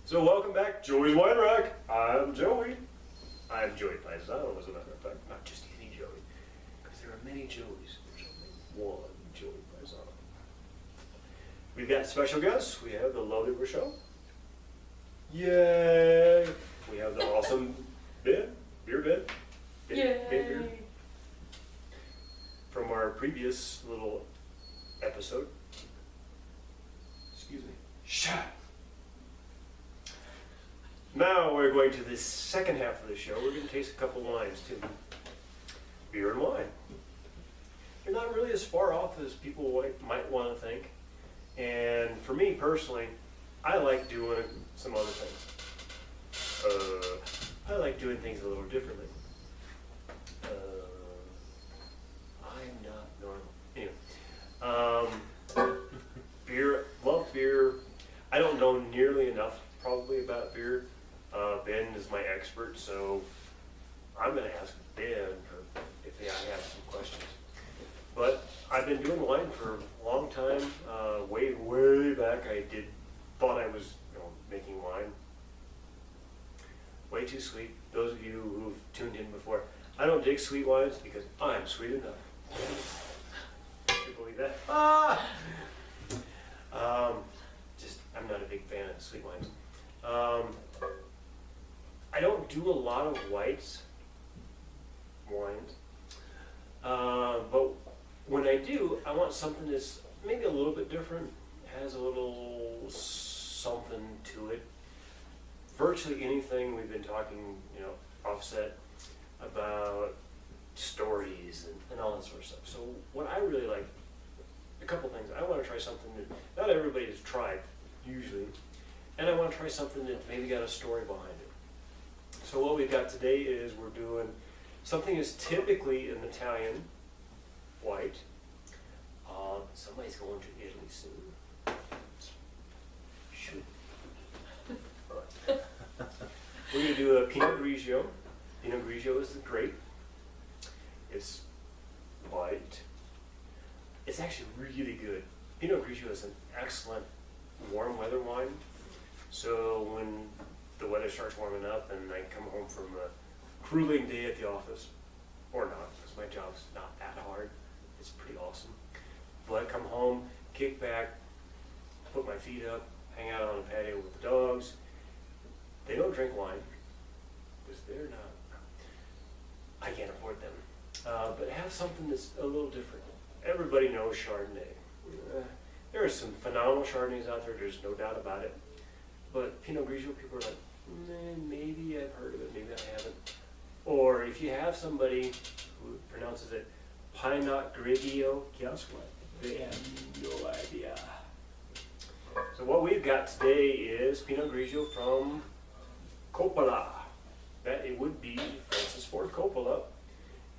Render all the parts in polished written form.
So welcome back, Joey's Wine Rack. I'm Joey. I'm Joey Paisano, as a matter of fact, not just any Joey, because there are many Joeys. There's only one Joey Paisano. We've got special guests. We have the lovely Rachelle. Yay! We have the awesome Ben, Beer Ben. Yay! Beer. From our previous little episode. Excuse me. Shut. Now we're going to the second half of the show. We're going to taste a couple wines too. Beer and wine. You're not really as far off as people might want to think. And for me personally, I like doing some other things. I like doing things a little differently. I'm not normal. Anyway, beer, love beer. I don't know nearly enough probably about beer. Ben is my expert, so I'm going to ask Ben if I have some questions. But I've been doing wine for a long time. Way back, thought I was making wine. Way too sweet. Those of you who've tuned in before, I don't dig sweet wines because I'm sweet enough. Can you believe that? I'm not a big fan of sweet wines. I don't do a lot of whites wines, but when I do, I want something that's maybe a little bit different, has a little something to it. Virtually anything we've been talking, offset about stories and all that sort of stuff. So what I really like, a couple things. I want to try something that not everybody has tried, usually, and I want to try something that's maybe got a story behind it. So what we've got today is we're doing something that's typically an Italian white. Somebody's going to Italy soon. Shoot. We're going to do a Pinot Grigio. Pinot Grigio is the grape. It's white. It's actually really good. Pinot Grigio is an excellent warm weather wine. So when the weather starts warming up and I come home from a grueling day at the office, or not, because my job's not that hard, it's pretty awesome. But I come home, kick back, put my feet up, hang out on the patio with the dogs. They don't drink wine, because they're not, I can't afford them. But have something that's a little different. Everybody knows Chardonnay. There are some phenomenal Chardonnays out there, there's no doubt about it. But Pinot Grigio, people are like, maybe I've heard of it, maybe I haven't. Or if you have somebody who pronounces it Pinot Grigio, guess what? They have no idea. So what we've got today is Pinot Grigio from Coppola. That it would be Francis Ford Coppola.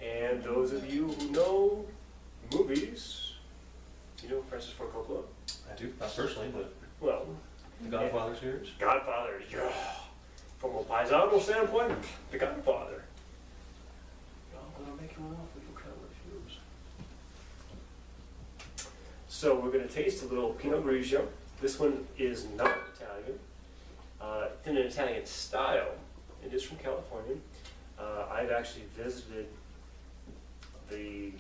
And those of you who know movies, you know Francis Ford Coppola? I do, not personally, but well, The Godfather series? Godfather, yeah. From a Paisano standpoint, The Godfather. I'm going to make you an offer you can't refuse. So we're going to taste a little Pinot Grigio. This one is not Italian. It's in an Italian style. It is from California. I've actually visited the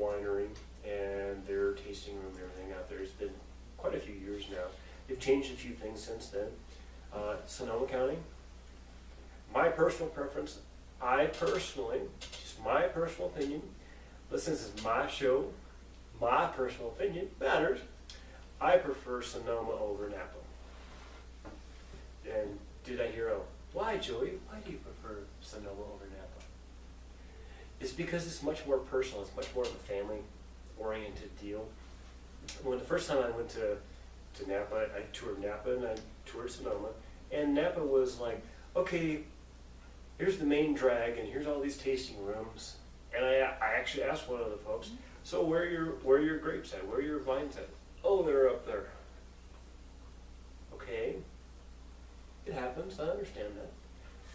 winery and their tasting room and everything out there. It's been quite a few years now. They've changed a few things since then. Sonoma County. My personal preference, just my personal opinion, listen, this is my show, my personal opinion matters. I prefer Sonoma over Napa. And did I hear why, Joey? Why do you prefer Sonoma over Napa? It's because it's much more personal. It's much more of a family-oriented deal. When the first time I went to Napa, I toured Napa and I toured Sonoma. And Napa was like, okay, here's the main drag and here's all these tasting rooms. And I actually asked one of the folks, so where are your grapes at? Where are your vines at? Oh, they're up there. Okay. It happens, I understand that.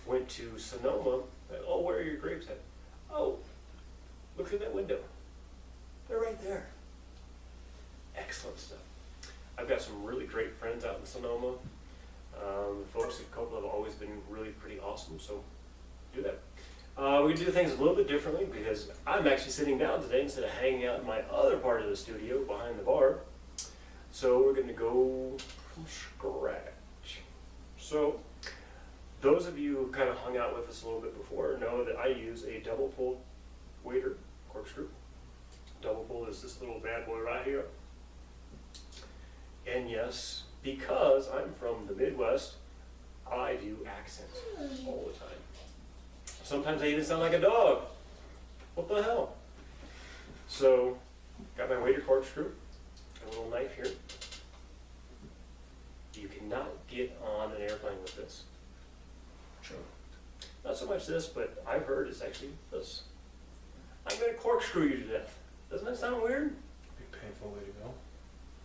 Went to Sonoma, oh, where are your grapes at? Oh, look through that window. They're right there. Excellent stuff. I've got some really great friends out in Sonoma. The folks at Coppola have always been really pretty awesome, so do that. We're going to do things a little bit differently because I'm actually sitting down today instead of hanging out in my other part of the studio behind the bar. So we're going to go from scratch. So those of you who kind of hung out with us a little bit before know that I use a double pull waiter corkscrew. Double pull is this little bad boy right here. And yes, because I'm from the Midwest, I do accents all the time. Sometimes I even sound like a dog. What the hell? So, got my waiter corkscrew, a little knife here. You cannot get on an airplane with this. Sure. Not so much this, but I've heard it's actually this. I'm going to corkscrew you to death. Doesn't that sound weird? Big painful way to go.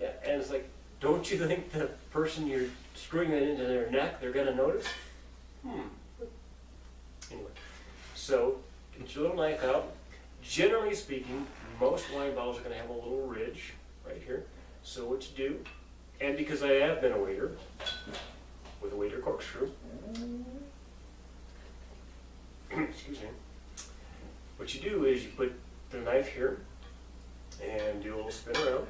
Yeah, and it's like, don't you think the person you're screwing it into their neck, they're going to notice? Anyway, so get your little knife out. Generally speaking, most wine bottles are going to have a little ridge right here. So what you do, and because I have been a waiter, with a waiter corkscrew, excuse me, what you do is you put the knife here and do a little spin around,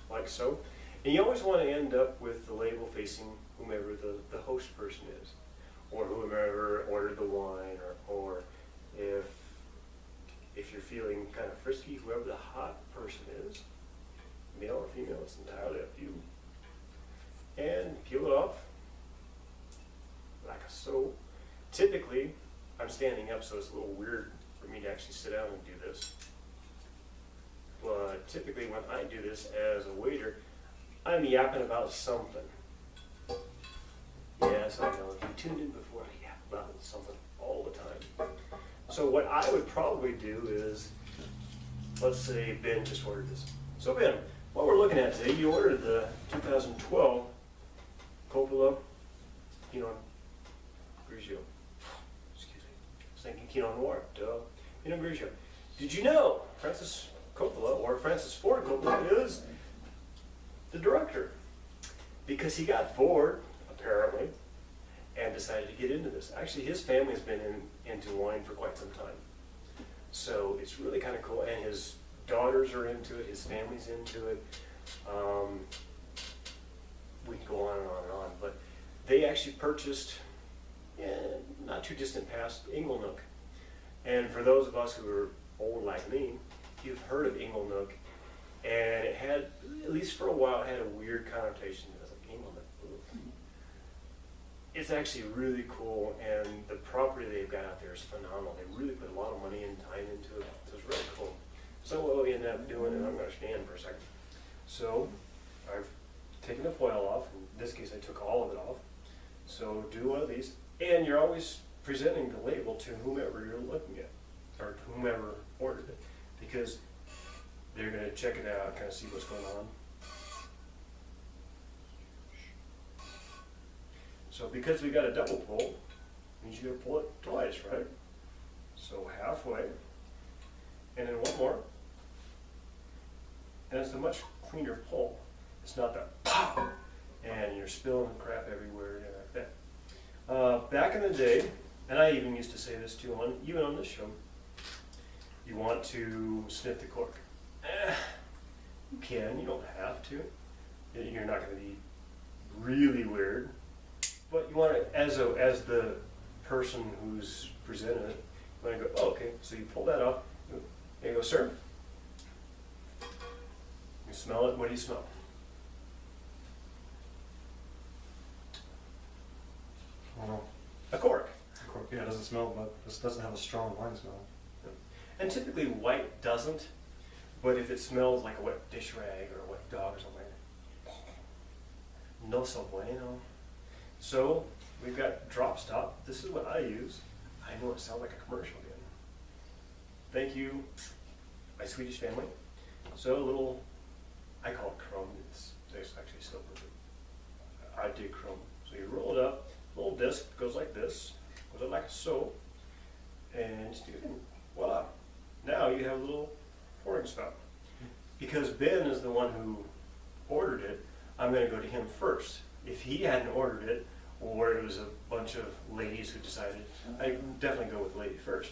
like so. And you always want to end up with the label facing whomever the host person is, or whomever ordered the wine, or if you're feeling kind of frisky, whoever the hot person is, male or female, it's entirely up to you. And peel it off, like so. Typically, I'm standing up, so it's a little weird for me to actually sit down and do this. But typically when I do this as a waiter, I'm yapping about something. Yes, I know, if you tuned in before, I yap about something all the time. So what I would probably do is, let's say Ben just ordered this. So Ben, what we're looking at today, you ordered the 2012 Coppola Pinot Grigio. Excuse me. I was thinking Pinot Noir. Pinot Grigio. Did you know Francis Coppola, or Francis Ford Coppola, is the director? Because he got bored, apparently, and decided to get into this. Actually, his family's been into wine for quite some time. So it's really kind of cool, and his daughters are into it, his family's into it. We can go on and on and on, but they actually purchased, not too distant past, Inglenook. And for those of us who are old like me, you've heard of Inglenook, and it had, at least for a while, it had a weird connotation. It was like Inglenook. Ooh. It's actually really cool, and the property they've got out there is phenomenal. They really put a lot of money and time into it, so it's really cool. So what we ended up doing, and I'm going to stand for a second. So I've taken the foil off. In this case, I took all of it off. So do one of these, and you're always presenting the label to whomever you're looking at, or whomever ordered it, because they're going to check it out, kind of see what's going on. So because we got a double pull, means you got to pull it twice, right? So halfway, and then one more, and it's a much cleaner pull. It's not that pop, and you're spilling crap everywhere and like that. Back in the day, and I even used to say this too, even on this show, you want to sniff the cork. You can, you don't have to. You're not going to be really weird, but you want to, as the person who's presenting it, you want to go, oh, okay, so you pull that off. There you go, sir. You smell it. What do you smell? I don't know. A cork. The cork, yeah, it doesn't smell, but this doesn't have a strong wine smell. And typically white doesn't, but if it smells like a wet dish rag or a wet dog or something, no so bueno. So we've got drop stop. This is what I use. I know it sounds like a commercial again. Thank you, my Swedish family. So a little, I call it crumb. It's actually still perfect. I did crumb. So you roll it up, little disc goes like this, goes up like so, and stick it in. Voila. Now you have a little pouring spout. Because Ben is the one who ordered it, I'm going to go to him first. If he hadn't ordered it, or it was a bunch of ladies who decided, I'd definitely go with the lady first.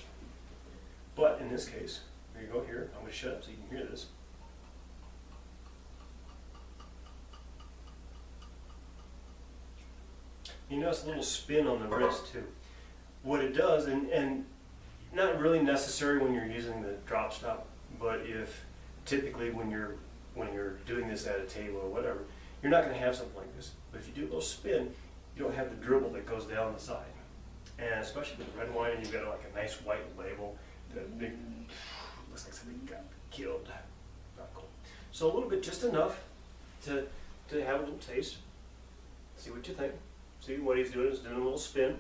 But in this case, here you go here. I'm going to shut up so you can hear this. You notice a little spin on the wrist too. What it does, and not really necessary when you're using the drop stop, but if typically when you're doing this at a table or whatever, you're not going to have something like this. But if you do a little spin, you don't have the dribble that goes down the side. And especially with red wine, and you've got like a nice white label, that big, looks like somebody got killed. Not cool. So a little bit, just enough to have a little taste. See what you think. See what he's doing is doing a little spin.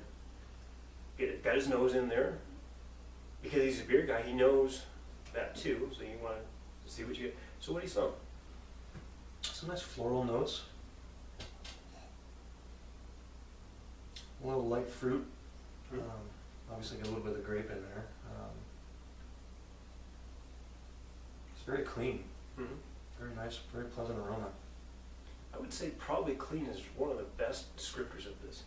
Got his nose in there. Because he's a beer guy, he knows that too. So you want to see what you get. So what do you smell? Some nice floral notes. A little light fruit. Obviously got a little bit of grape in there. It's very clean. Very nice, very pleasant aroma. I would say probably clean is one of the best descriptors of this.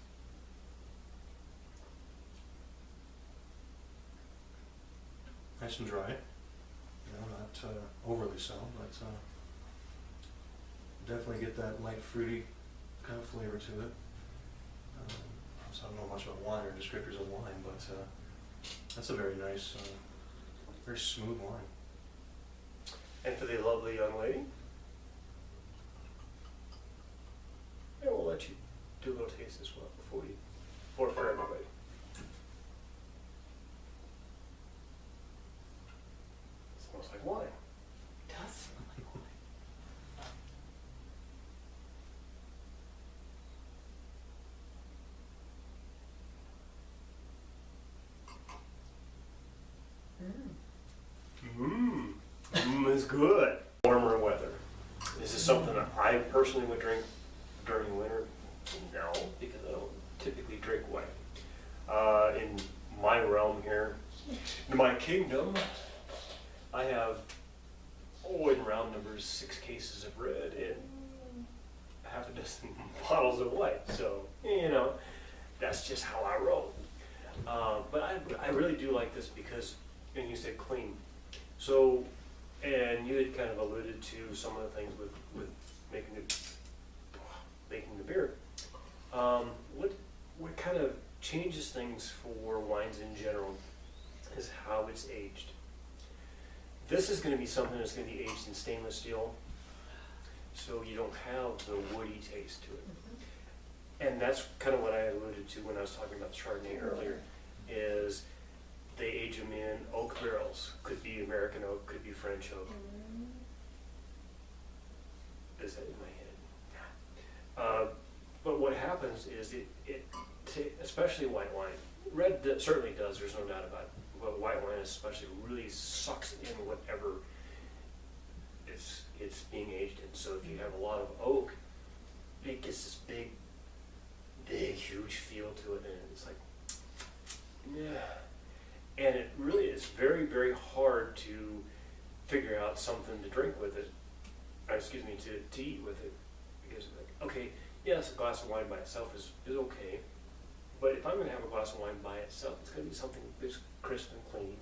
Nice and dry. Not overly so, but definitely get that light fruity kind of flavor to it. So I don't know much about wine or descriptors of wine, but that's a very nice, very smooth wine. And for the lovely young lady, and we'll let you do a little taste as well before for everybody. It smells like wine. It does smell like wine. It's good. Warmer weather. Is this something that I personally would drink during winter? No, because I don't typically drink wine. In my realm here, in my kingdom, I have, in round numbers, 6 cases of red and half a dozen bottles of white. So, that's just how I roll. But I really do like this because, and you said clean. So, and you had kind of alluded to some of the things with making the beer. What kind of changes things for wines in general is how it's aged. This is going to be something that's going to be aged in stainless steel, so you don't have the woody taste to it. And that's kind of what I alluded to when I was talking about the Chardonnay earlier, is they age them in oak barrels. Could be American oak, could be French oak. Is that in my head? But what happens is especially white wine, red certainly does, there's no doubt about it, but white wine especially really sucks in whatever it's being aged in. So if you have a lot of oak, it gets this big, huge feel to it, and it's like, yeah. And it really is very, very hard to figure out something to drink with it, to eat with it, because okay, yes, a glass of wine by itself is okay, but if I'm going to have a glass of wine by itself, it's going to be something that's crisp and clean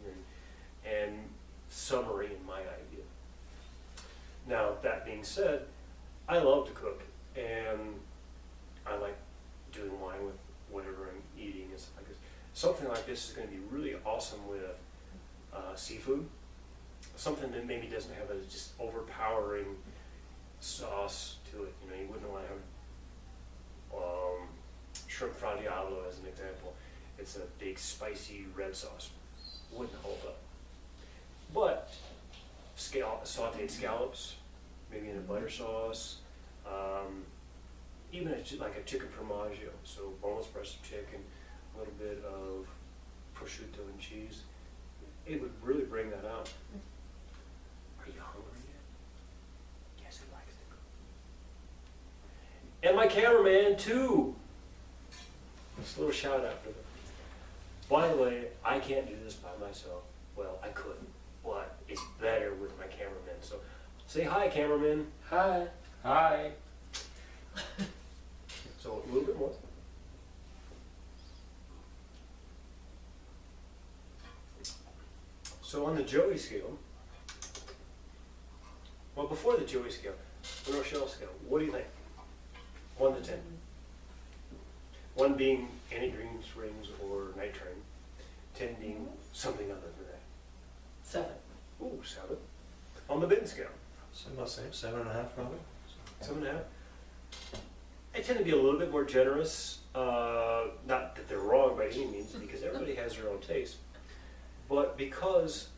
and summery in my idea. Now, that being said, I love to cook, and I like doing wine with whatever I'm eating and stuff like this. Something like this is going to be really awesome with seafood, something that maybe doesn't have a just overpowering sauce to it. You wouldn't want to have shrimp frandiallo as an example. It's a big spicy red sauce. Wouldn't hold up. But sauteed scallops, maybe in a butter sauce, even like a chicken formaggio, so boneless breast of chicken, a little bit of prosciutto and cheese. It would really bring that out. Are you hungry yet? Yes, he likes to cook. And my cameraman too. Just a little shout out to them. By the way, I can't do this by myself. Well, I could, but it's better with my cameraman. So say hi, cameraman. Hi. Hi. So a little bit more. So on the Joey scale, well, before the Joey scale, the Rachelle scale, what do you think? 1 to 10. 1 being Annie Green Springs or Night Train, 10 being something other than that. 7. Ooh, 7. On the Ben scale, So I'm about saying 7.5 probably. 7.5. I tend to be a little bit more generous. Not that they're wrong by any means, because everybody has their own taste. But because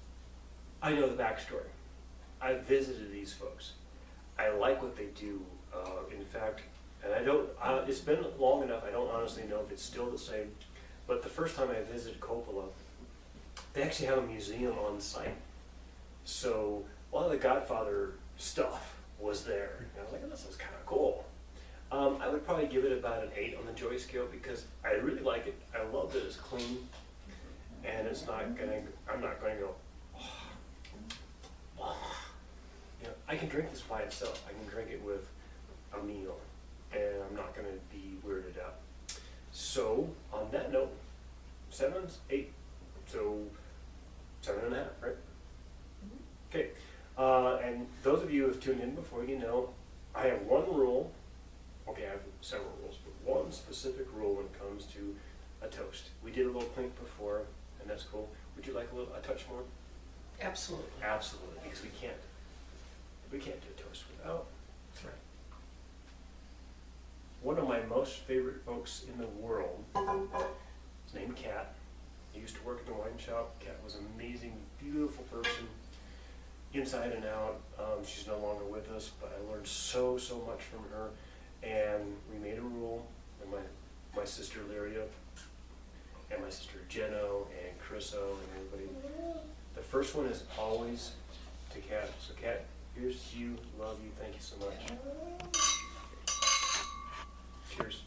I know the backstory, I visited these folks. I like what they do. In fact, and I don't. It's been long enough. I don't honestly know if it's still the same. But the first time I visited Coppola, they actually have a museum on site. So a lot of the Godfather stuff was there. And I was like, oh, this is kind of cool. I would probably give it about an 8 on the Joy scale because I really like it. I love that it's clean, and it's not gonna. I'm not going to go. You know, I can drink this by itself. I can drink it with a meal, and I'm not going to be weirded out. So on that note, 7's 8. So 7.5, right? Okay. And those of you who have tuned in before, you know, I have one rule. Okay, I have several rules, but one specific rule when it comes to a toast. We did a little clink before, and that's cool. Would you like a touch more? Absolutely. Absolutely, because we can't do a toast without. That's right. One of my most favorite folks in the world is named Kat. He used to work in the wine shop. Kat was an amazing, beautiful person, inside and out. She's no longer with us, but I learned so much from her. And we made a rule, and my sister Lyria, and my sister Jeno, and Chriso, and everybody. The first one is always to Kat. So Kat, here's to you, love you, thank you so much. Cheers.